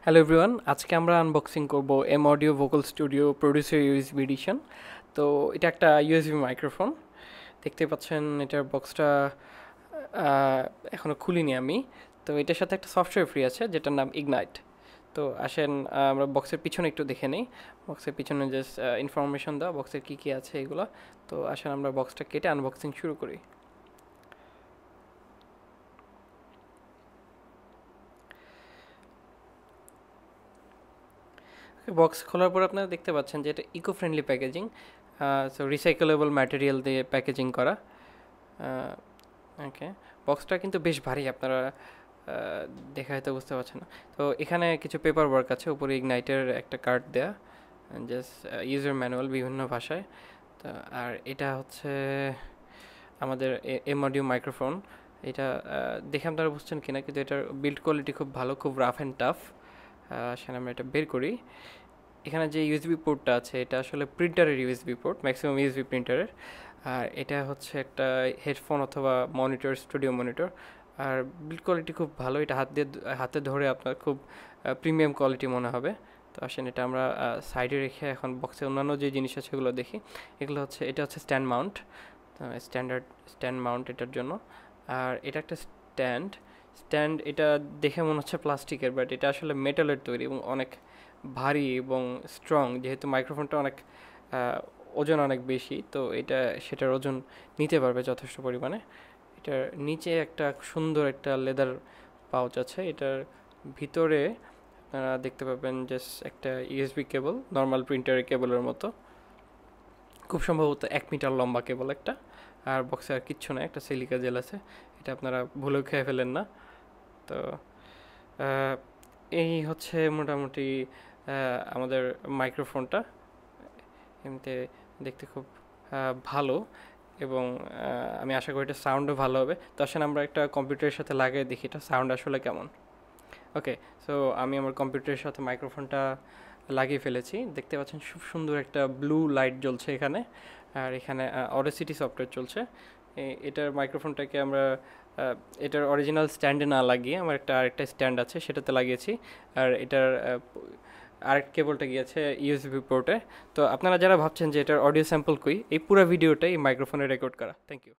Hello everyone, আজকে আমরা unboxing করব M Audio vocal studio producer USB edition. তো এটা একটা ইউএসবি মাইক্রোফোন। দেখতে পাচ্ছেন এটার বক্সটা এখনও খুলিনি আমি। তো এটার সাথে একটা সফটওয়্যার ফ্রি আছে যেটার নাম ইগনাইট। তো আসেন আমরা বক্সের পিছনে একটু দেখে নিই। বক্সের পিছনে জাস্ট ইনফরমেশন দেওয়া, বক্সের কী কী আছে এগুলো। তো আসেন আমরা বক্সটা কেটে আনবক্সিং শুরু করি। বক্স খোলার পর আপনারা দেখতে পাচ্ছেন যে এটা eco friendly packaging. So recyclable material দিয়ে প্যাকেজিং করা। ওকে, বক্সটা কিন্তু বেশ ভারী, আপনারা দেখে হয়তো বুঝতে পারছেন না। তো এখানে কিছু পেপার ওয়ার্ক আছে, উপরে ইগনাইটের একটা কার্ড দেয়া, জাস্ট ইউজার ম্যানুয়াল বিভিন্ন ভাষায়। তো আর এটা হচ্ছে আমাদের এম অডিও মাইক্রোফোন। এটা দেখে আপনারা বুঝছেন কিনা, কিন্তু এটার বিল্ড কোয়ালিটি খুব ভালো, খুব রাফ অ্যান্ড টাফ। সেখানে আমরা এটা বের করি। এখানে যে ইউএসবি পোর্টটা আছে এটা আসলে প্রিন্টারের ইউএসবি পোর্ট, ম্যাক্সিমাম ইউএসবি প্রিন্টারের। আর এটা হচ্ছে একটা হেডফোন অথবা মনিটর, স্টুডিও মনিটর। আর বিল্ড কোয়ালিটি খুব ভালো, এটা হাতে ধরে আপনার খুব প্রিমিয়াম কোয়ালিটি মনে হবে। তো আসেন এটা আমরা সাইডে রেখে এখন বক্সে অন্যান্য যে জিনিস আছে সেগুলো দেখি। এগুলো হচ্ছে, এটা হচ্ছে stand Mount, standard stand Mount এটার জন্য। আর এটা একটা স্ট্যান্ড এটা দেখে মনে হচ্ছে প্লাস্টিকের, বাট এটা আসলে মেটালের তৈরি এবং অনেক ভারী এবং স্ট্রং। যেহেতু মাইক্রোফোনটা অনেক ওজন অনেক বেশি, তো এটা সেটার ওজন নিতে পারবে যথেষ্ট পরিমাণে। এটার নিচে একটা সুন্দর একটা লেদার পাউচ আছে। এটার ভিতরে আপনারা দেখতে পাবেন জাস্ট একটা ইউএসবি কেবল, নর্মাল প্রিন্টারের কেবলের মতো, খুব সম্ভবত 1 মিটার লম্বা কেবল একটা। আর বক্সে আর কিচ্ছু না, একটা সিলিকা জেল আছে, এটা আপনারা ভুলেও খেয়ে ফেলেন না। তো এই হচ্ছে মোটামুটি আমাদের মাইক্রোফোনটা। এমনিতে দেখতে খুব ভালো, এবং আমি আশা করি এটা সাউন্ডও ভালো হবে। তো আসলে আমরা একটা কম্পিউটারের সাথে লাগিয়ে দেখি এটা সাউন্ড আসলে কেমন। ওকে, সো আমি আমার কম্পিউটারের সাথে মাইক্রোফোনটা লাগিয়ে ফেলেছি। দেখতে পাচ্ছেন খুব সুন্দর একটা ব্লু লাইট জ্বলছে এখানে। আর এখানে অডাসিটি সফটওয়্যার চলছে। এটার মাইক্রোফোনটাকে আমরা এটার অরিজিনাল স্ট্যান্ডে না লাগিয়ে আমার আরেকটা স্ট্যান্ড আছে সেটাতে লাগিয়েছি। আর এটার আরেক কেবলটা গিয়েছে ইউএসবি পোর্টে। তো আপনারা যারা ভাবছেন যে এটার অডিও স্যাম্পল কই, এই পুরো ভিডিওটাই মাইক্রোফোনে রেকর্ড করা। Thank you.